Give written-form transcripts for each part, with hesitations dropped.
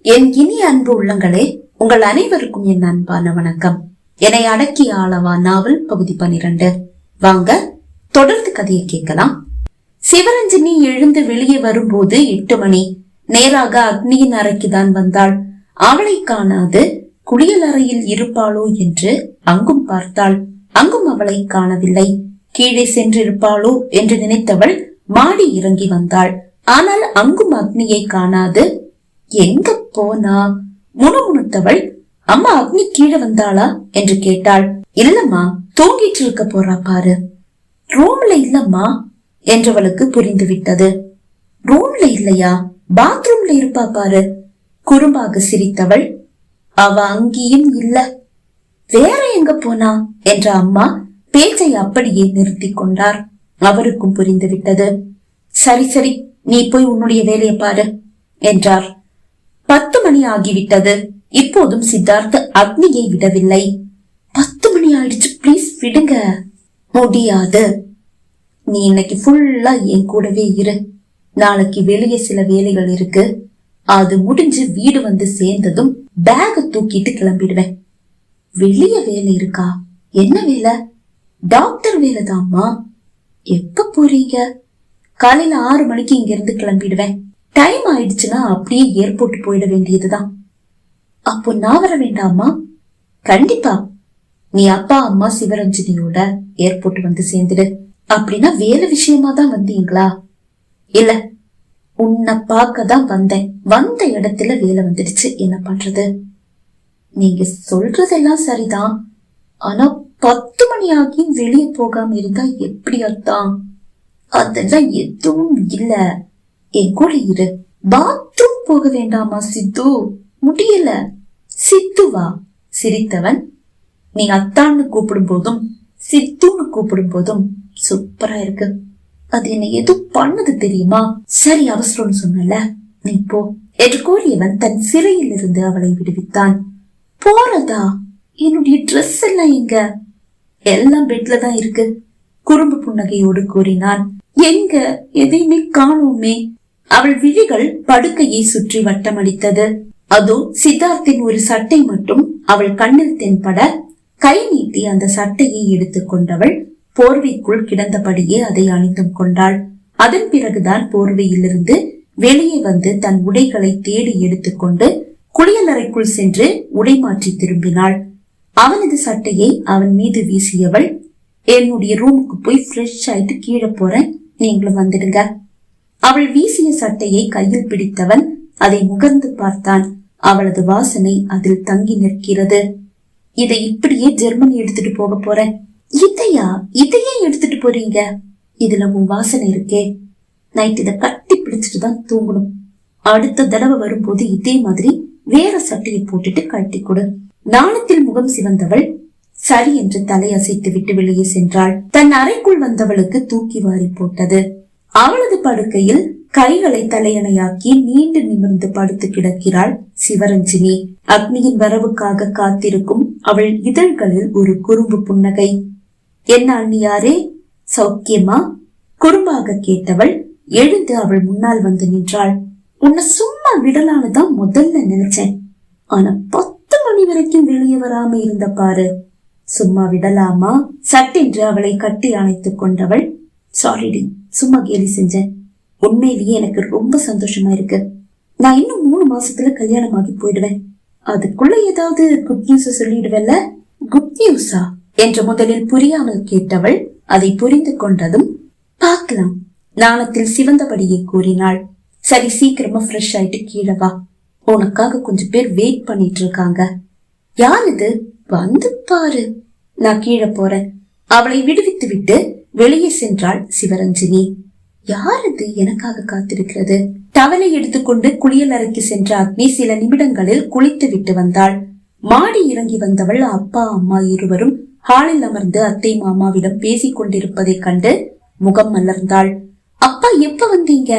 என் இனிய அன்பு உள்ளங்களே, உங்கள் அனைவருக்கும் என் அன்பான வணக்கம். என்னை அடக்கிய ஆளவா நாவல் பகுதி 12. வாங்க தொடர்ந்து கதையை கேட்கலாம். சிவரஞ்சனி எழுந்து வெளியே வரும்போது 8 மணி. நேராக அக்னியின் அறைக்குதான் வந்தாள். அவளை காணாது குளியல் அறையில் இருப்பாளோ என்று அங்கும் பார்த்தாள். அங்கும் அவளை காணவில்லை. கீழே சென்றிருப்பாளோ என்று நினைத்தவள் மாடி இறங்கி வந்தாள். ஆனால் அங்கும் அக்னியை காணாது. எங்க போனா? முணுமுணுத்தவள், அம்மா அக்னி கீழே வந்தாளா என்று கேட்டாள். இல்லம்மா, தூங்கிட்டு இருக்க போறா பாரு. ரூம்ல இல்லம்மா என்றவளுக்கு புரிந்து விட்டது. ரூம்ல இல்லையா? பாத்ரூம்ல இருப்பா பாரு. குறும்பாக சிரித்தவள், அவ அங்கேயும் இல்ல. வேற எங்க போனா என்ற அம்மா பேச்சை அப்படியே நிறுத்தி கொண்டார். அவருக்கும் புரிந்து விட்டது. சரி சரி, நீ போய் உன்னுடைய வேலையை பாரு என்றார். 10 மணி ஆகிவிட்டது. இப்போதும் சித்தார்த் அக்னியை விடவில்லை. 10 மணி ஆயிடுச்சு, பிளீஸ் விடுங்க. முடியாது. நீ இன்னைக்கு ஃபுல்லா என் கூடவே இரு. நாளைக்கு வெளியே சில வேலைகள் இருக்கு. அது முடிஞ்சு வீடு வந்து சேர்ந்ததும் பேக தூக்கிட்டு கிளம்பிடுவேன். வெளிய வேலை இருக்கா? என்ன வேலை? டாக்டர் வேலைதாம்மா. எப்ப போறீங்க? காலையில 6 மணிக்கு இங்க இருந்து கிளம்பிடுவேன். டைம் ஆயிடுச்சுன்னா அப்படியே ஏர்போர்ட் போயிட வேண்டியதுதான். அப்போ நான் வர வேண்டாமா? கண்டிப்பா. நீ அப்பா அம்மா சிவரஞ்சனியோட ஏர்போர்ட் வந்து சேர்ந்துடு. அப்படின்னா வேலை விஷயமா தான் வந்தீங்களா? இல்ல, உன்னை பார்க்கதான் வந்தேன். வந்த இடத்துல வேலை வந்துடுச்சு. என்ன பண்றது? நீங்க சொல்றதெல்லாம் சரிதான். ஆனா 10 மணி ஆகி வெளியே போகாம இருந்தா எப்படி அர்த்தம்? அதெல்லாம் எதுவும் இல்ல. என் கூட இரு. பாத்ரூம் போக வேண்டாமா சித்து? முடியல. சித்துவா? சிரித்தவன், நீ அத்தான்னு கூப்பிடும் போதும் சித்துன்னு கூப்பிடும் போதும் சூப்பரா இருக்கு. அது என்ன எதுவும் பண்ணது தெரியுமா? சரி, அவசரம்னு சொன்னல, நீ போ என்று கூறியவன் தன் சிறையில் இருந்து அவளை விடுவித்தான். போறதா? என்னுடைய ட்ரெஸ் எல்லாம் எங்க? எல்லாம் பெட்ல தான் இருக்கு. குறும்பு புன்னகையோடு கூறினான். எங்க? எதையுமே காணோமே. அவள் விழிகள் படுக்கையை சுற்றி வட்டமடித்தது. அதோ சித்தார்த்தின் ஒரு சட்டை மட்டும் அவள் கண்ணில் தென்பட கை நீட்டி அந்த சட்டையை எடுத்துக் கொண்டவள் போர்வைக்குள் கிடந்தபடியே அதை அணிந்தும் கொண்டாள். அதன் பிறகுதான் போர்வையிலிருந்து வெளியே வந்து தன் உடைகளை தேடி எடுத்துக்கொண்டு குளியலறைக்குள் சென்று உடை மாற்றி திரும்பினாள். அவனது சட்டையை அவன் மீது வீசியவள், என்னுடைய ரூமுக்கு போய் ஃப்ரெஷ் ஆயிட்டு கீழே போறேன், நீங்களும் வந்துடுங்க. அவள் வீசிய சட்டையை கையில் பிடித்தவன் அதை முகர்ந்து பார்த்தான். அவளது வாசனை அதில் தங்கி நிற்கிறது. இதை இப்படியே ஜெர்மனி எடுத்துட்டு போக போறேன். இதையே எடுத்துட்டு போறீங்க? இதுல உன் வாசனை இருக்கே. நைட் இதை கட்டி பிடிச்சிட்டுதான் தூங்கணும். அடுத்த தடவை வரும்போது இதே மாதிரி வேற சட்டையை போட்டுட்டு கட்டி கொடு. நாணத்தில் முகம் சிவந்தவள் சரி என்று தலையசைத்து விட்டு வெளியே சென்றாள். தன் அறைக்குள் வந்தவளுக்கு தூக்கி வாரி போட்டது. அவளது படுக்கையில் கைகளை தலையணையாக்கி நீண்டு நிமிர்ந்து படுத்து கிடக்கிறாள் சிவரஞ்சினி. அக்னியின் வரவுக்காக காத்திருக்கும் அவள் இதழ்களில் ஒரு குறும்பு புன்னகை. என்ன அண்ணியாரே, சௌக்கியமா? குறும்பாக கேட்டவள் எழுந்து அவள் முன்னால் வந்து நின்றாள். உன்னை சும்மா விடலான்னுதான் முதல்ல நினைச்சேன். ஆனா 10 மணி வரைக்கும் வெளியே வராம இருந்த பாரு. சும்மா விடலாமா? சட்டென்று அவளை கட்டி அணைத்துக் கொண்டவள், சாரிடி, சும்மா கேலி செஞ்சேன். உண்மையிலேயே எனக்கு ரொம்ப சந்தோஷமா இருக்கு. நான் இன்னும் 3 மாசத்துல கல்யாணம் ஆகி போயிடுவேன். அதுக்குள்ள ஏதாவது குட் நியூஸ் சொல்லிடுவேல்ல? குட் நியூஸா என்று முதலில் புரியாமல் கேட்டவள் அதை புரிந்து கொண்டதும், பார்க்கலாம், நாணத்தில் சிவந்தபடியே கூறினாள். சரி, சீக்கிரமா ஃப்ரெஷ் ஆயிட்டு கீழே வா. உனக்காக கொஞ்சம் பேர் வெயிட் பண்ணிட்டு இருக்காங்க. யார் இது? வந்து பாரு. நான் கீழே போறேன். அவளை விடுவித்து விட்டு வெளியே சென்றாள் சிவரஞ்சினி. யார் இது எனக்காக காத்திருக்கிறது? டவலை எடுத்துக்கொண்டு குளியல் அறைக்கு சென்ற அக்னி சில நிமிடங்களில் குளித்து விட்டு வந்தாள். மாடி இறங்கி வந்தவள் அப்பா அம்மா இருவரும் ஹாலில் அமர்ந்து அத்தை மாமாவிடம் பேசிக் கொண்டிருப்பதை கண்டு முகம் மலர்ந்தாள். அப்பா எப்ப வந்தீங்க?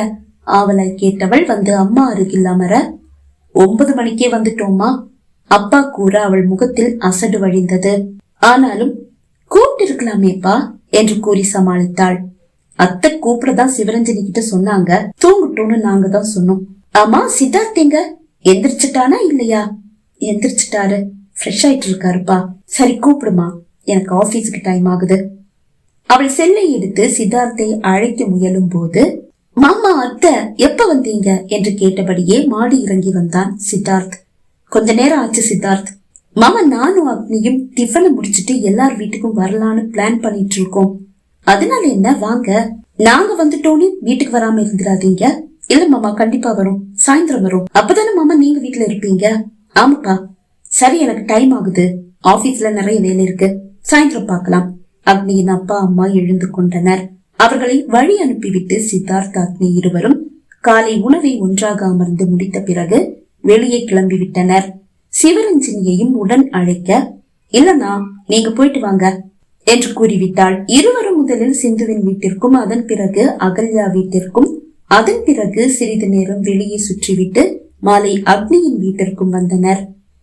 ஆவலாய் கேட்டவள் வந்து அம்மா அருகில் அமர, 9 மணிக்கே வந்துட்டோமா அப்பா கூற அவள் முகத்தில் அசடு வழிந்தது. ஆனாலும் கூப்பிட்டு இருக்கலாமேப்பா என்று கூறி சமாளித்தாள். அத்தை கூப்பிடதான் சிவரஞ்சனி கிட்ட சொன்னாங்க. தூங்கட்டோன்னு நாங்க தான் சொன்னோம். ஆமா, சித்தார்த் எங்க எந்திரிச்சிட்டானா இல்லையா? எந்திரிச்சிட்டாரு, ஃப்ரெஷ் ஆயிட்டு இருக்காருப்பா. சரி கூப்பிடுமா, எனக்கு ஆபீஸுக்கு டைம் ஆகுது. அவள் செல்லை எடுத்து சித்தார்த்தை அழைக்க முயலும் போது, மாமா அத்தை எப்ப வந்தீங்க என்று கேட்டபடியே மாடி இறங்கி வந்தான் சித்தார்த். கொஞ்ச நேரம் ஆச்சு சித்தார்த். மாமா நானும் அக்னியும் டிஃபனை முடிச்சிட்டு எல்லார் வீட்டுக்கும் வரலான்னு பிளான் பண்ணிட்டு இருக்கோம். அதனால என்ன, வாங்க. நாங்க வந்துட்டோன்னு வீட்டுக்கு வராம இருந்துடாதீங்க. இல்ல மாமா, கண்டிப்பா வரும், சாயந்தரம் வரும். அப்பதானே மாமா நீங்க வீட்டுல இருப்பீங்க. ஆமாப்பா. சரி, எனக்கு டைம் ஆகுது, ஆபீஸ்ல நிறைய வேலை இருக்கு, சாயந்தரம் பார்க்கலாம். அக்னியின் அப்பா அம்மா எழுந்து கொண்டனர். அவர்களை வழி அனுப்பிவிட்டு சித்தார்த் அக்னி இருவரும் காலை உணவை ஒன்றாக அமர்ந்து முடித்த பிறகு வெளியே கிளம்பிவிட்டனர். சிவரஞ்சனியையும் உடன் அழைக்க, இல்லனா நீங்க போயிட்டு வாங்க என்று கூறிவிட்டாள். இருவரும் முதலில் சிந்துவின் வீட்டிற்கும் அதன் பிறகு அகல்யா வீட்டிற்கும் அதன் பிறகு சிறிது நேரம் வெளியே சுற்றிவிட்டு மாலை அக்னியின் வீட்டிற்கும் வந்தனர்.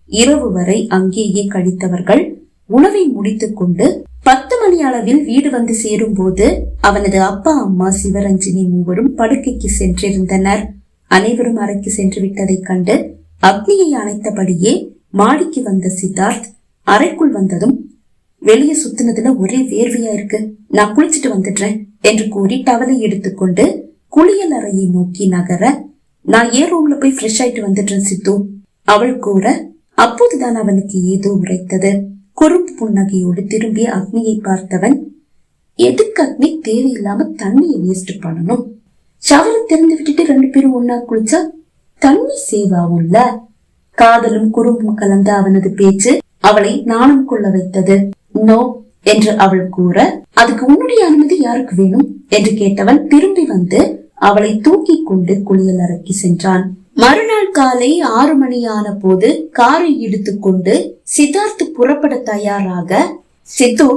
இரவு வரை அங்கேயே கழித்தவர்கள் உணவை முடித்துக் கொண்டு 10 மணி அளவில் வீடு வந்து சேரும் போது அவனது அப்பா அம்மா சிவரஞ்சினி மூவரும் படுக்கைக்கு சென்றிருந்தனர். அனைவரும் அறைக்கு சென்று விட்டதை கண்டு அக்னியை அணைத்தபடியே மாடிக்கு வந்த சித்தார்த் அறைக்குள் வந்ததும், வெளியே சுத்தினதுல ஒரே வேர்வையா இருக்கு, நான் குளிச்சுட்டு வந்துடுறேன் என்று கூறி டவலை எடுத்துக்கொண்டு குளியல் அறையை நோக்கி நகர, நான் ஏன் ரூம்ல போய் ஃப்ரெஷ் ஆயிட்டு வந்துடுறேன் சித்து அவள் கூற, அப்போதுதான் அவனுக்கு ஏதோ உரைத்தது. குறும்பு புன்னகையோடு திரும்பி அக்னியை பார்த்தவன், எதுக்கு அக்னி தேவையில்லாம தண்ணியை வேஸ்ட் பண்ணணும்? ஷவரை திறந்து விட்டுட்டு 2 பேரும் ஒன்னா குளிச்சா தண்ணி சேவாவும்ல. காதலும் குறும்பும் கலந்த அவனது பேச்சு அவளை நாணம் கொள்ள வைத்தது. நோ என்று அவள் கூற, அதுக்கு உன்னுடைய அனுமதி யாருக்கு வேணும் என்று கேட்டவன் திரும்பி வந்து அவளை தூக்கி கொண்டு குளியல் அறைக்கு சென்றான். மறுநாள் காலை 6 மணி ஆன போது காரை இழுத்துக்கொண்டு சித்தார்த் புறப்பட தயாராக, சித்து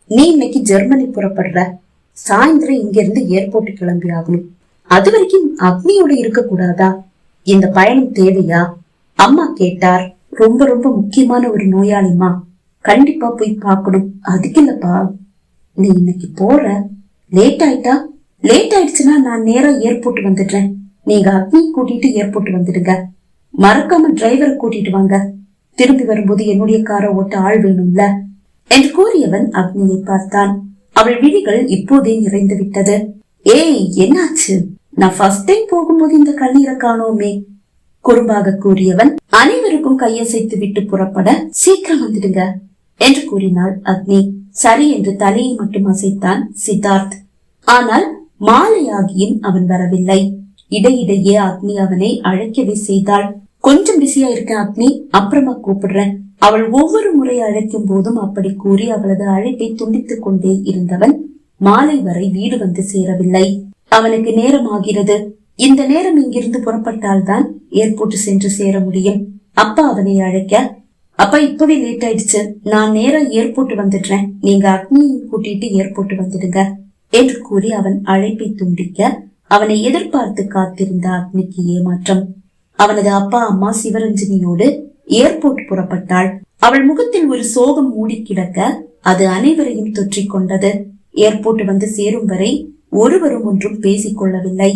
நீ இன்னைக்கு ஜெர்மனி புறப்படுற, சாயந்தரம் இங்க இருந்து ஏர்போர்ட் கிளம்பி ஆகணும். அது வரைக்கும் அக்னியோட இருக்க கூடாதா? இந்த பயணம் தேவையா? அம்மா கேட்டார். ரொம்ப ரொம்ப முக்கியமான ஒரு நோயாளிமா, கண்டிப்பா போய் பார்க்கணும். அதுக்கு இல்லப்பா, நீ இன்னைக்கு போற, லேட் ஆயிடுச்சுன்னா நான் நேரா ஏர்போர்ட் வந்துடுறேன். நீங்க அக்னி கூட்டிட்டு ஏர்போர்ட் வந்துடுங்க. மறக்காம டிரைவரை கூட்டிட்டு வாங்க. திரும்பி வரும்போது என்னுடைய காரை ஓட்ட ஆள் வேணும்ல என்று கூறியவன் அக்னியை பார்த்தான். அவள் விழிகள் இப்போதே நிறைந்து விட்டது. ஏய் என்னாச்சு? நான் ஃபர்ஸ்ட் டைம் போகும்போது இந்த கண்ணீரை காணோமே குறும்பாக கூறியவன் அனைவருக்கும் கையசைத்து விட்டு புறப்பட, சீக்கிரம் வந்துடுங்க என்று கூறினாள் அக்னி. சரி என்று தலையை மட்டும் அசைத்தான் சித்தார்த். ஆனால் மாலையாகியும் அவன் வரவில்லை. இடையிடையே அக்னி அவனை அழைக்கவே செய்தாள். கொஞ்சம் பிஸியா இருக்கேன் அக்னி, அப்புறமா கூப்பிடுறேன். அவள் ஒவ்வொரு முறை அழைக்கும் போதும் அப்படி கூறி அவளது அழைப்பை துண்டித்துக் கொண்டே இருந்தவன் மாலை வரை வீடு வந்து சேரவில்லை. அவனுக்கு நேரம் ஆகிறது. இந்த நேரம் இங்கிருந்து புறப்பட்டால்தான் ஏர்போர்ட் சென்று சேர முடியும். அப்பா அவனை அழைக்க, அப்பா இப்பவே லேட் ஆயிடுச்சு, நான் நேரா ஏர்போர்ட் வந்துடுறேன், நீங்க அக்னியை கூட்டிட்டு ஏர்போர்ட் வந்துடுங்க என்று கூறி அவன் அழைப்பை துண்டிக்க அவனை எதிர்பார்த்து காத்திருந்த அக்னிக்கு ஏமாற்றம். அவனது அப்பா அம்மா சிவரஞ்சனியோடு ஏர்போர்ட் புறப்பட்டாள். அவள் முகத்தில் ஒரு சோகம் மூடி கிடக்க அது அனைவரையும் தொற்றிக் கொண்டது. ஏர்போர்ட் வந்து சேரும் வரை ஒருவரும் ஒன்றும் பேசிக் கொள்ளவில்லை.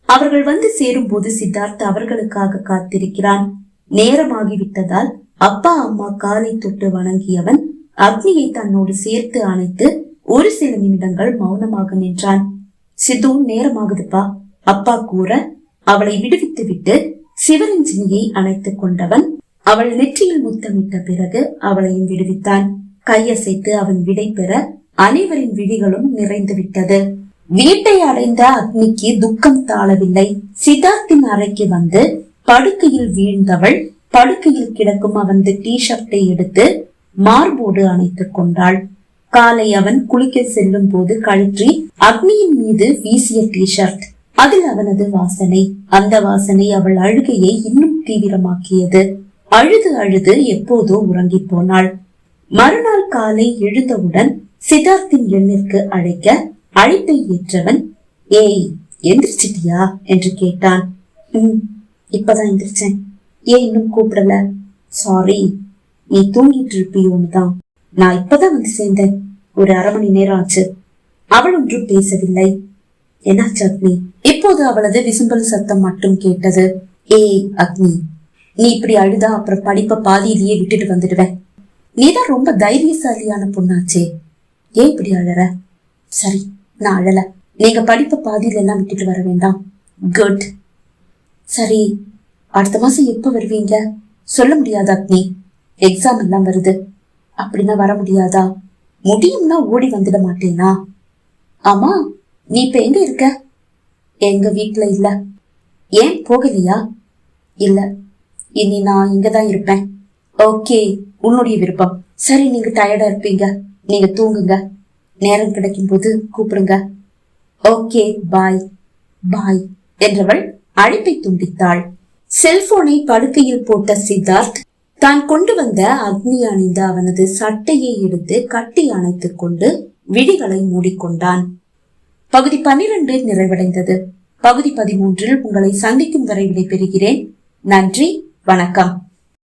அவர்கள் வந்து சேரும் போது சித்தார்த் அவர்களுக்காக காத்திருக்கிறான். நேரமாகிவிட்டதால் அப்பா அம்மா காலை தொட்டு வணங்கியவன் அக்னியை தன்னோடு சேர்த்து அணைத்து ஒரு சில நிமிடங்கள் மௌனமாக நின்றான். சித்து நேரமாகுதுப்பா அப்பா கூற அவளை விடுவித்து விட்டு சிவரஞ்சனியை அணைத்துக் கொண்டவன் அவள் நெற்றியில் முத்தமிட்ட பிறகு அவளையும் விடுவித்தான். கையசைத்து அவன் விடை பெற அனைவரின் விழிகளும் நிறைந்து விட்டது. வீட்டை அடைந்த அக்னிக்கு துக்கம் தாழவில்லை. சித்தார்த்தின் அறைக்கு வந்து படுக்கையில் வீழ்ந்தவள் படுக்கையில் கிடக்கும் அவனது டி ஷர்ட்டை எடுத்து மார்போடு அணைத்துக் கொண்டாள். காலை அவன் குளிக்க செல்லும் போது கழற்றி அக்னியின் மீது வீசிய டி ஷர்ட், அதில் அவனது வாசனை. அந்த வாசனை அவள் அழுகையை இன்னும் தீவிரமாக்கியது. அழுது அழுது எப்போதோ உறங்கி போனாள். மறுநாள் காலை எழுந்தவுடன் சித்தார்த்தின் எண்ணிற்கு அழைக்க அழைப்பை ஏற்றவன், ஏய் எந்திரிச்சிட்டியா என்று கேட்டான். இப்பதான் எந்திரிச்சேன். ஏன் இன்னும் கூப்பிடல? சாரி, நீ தூங்கிட்டு இருப்பியோன்னுதான். நான் இப்பதான் வந்து சேர்ந்தேன். ஒரு அரை மணி நேரம் ஆச்சு. அவள் ஒன்றும் பேசவில்லை. என்னாச்சு அக்னி? இப்போது அவளது விசும்பல் சத்தம் மட்டும் கேட்டது. ஏய் அக்னி, நீ இப்படி அழுதா அப்புறம் படிப்ப பாதியிலேயே விட்டுட்டு வந்துடுவேன். நீதான் ரொம்ப தைரியசாலியான பொண்ணாச்சே, ஏன் இப்படி அழற? சரி, நான் அழல. நீங்க படிப்ப பாதியில எல்லாம் விட்டுட்டு வர வேண்டாம். குட். சரி, அடுத்த மாசம் எப்ப வருவீங்க? சொல்ல முடியாதா அக்னி? எக்ஸாம் எல்லாம் வருது. அப்படின்னா வர முடியாதா? முடியும்னா ஓடி வந்துட மாட்டேனா? ஆமா, நீ இப்ப எங்க இருக்க? எங்க வீட்டுல இல்ல. ஏன் போகலையா? இல்ல, இனி நான் இங்கதான் இருப்பேன். ஓகே, உன்னுடைய விருப்பம். சரி, நீங்க டயர்டா இருப்பீங்க, நீங்க தூங்குங்க. நேரம் கிடைக்கும் போது கூப்பிடுங்க. ஓகே, பாய் பாய் என்றவள் அழைப்பை துண்டித்தாள். செல்போனை படுக்கையில் போட்ட சித்தார்த் தான் கொண்டு வந்த அக்னி அணிந்த அவனது சட்டையை எடுத்து கட்டி அணைத்துக் கொண்டு விழிகளை மூடிக்கொண்டான். பகுதி 12 நிறைவடைந்தது. பகுதி 13 உங்களை சந்திக்கும் வரை விடைபெறுகிறேன். நன்றி, வணக்கம்.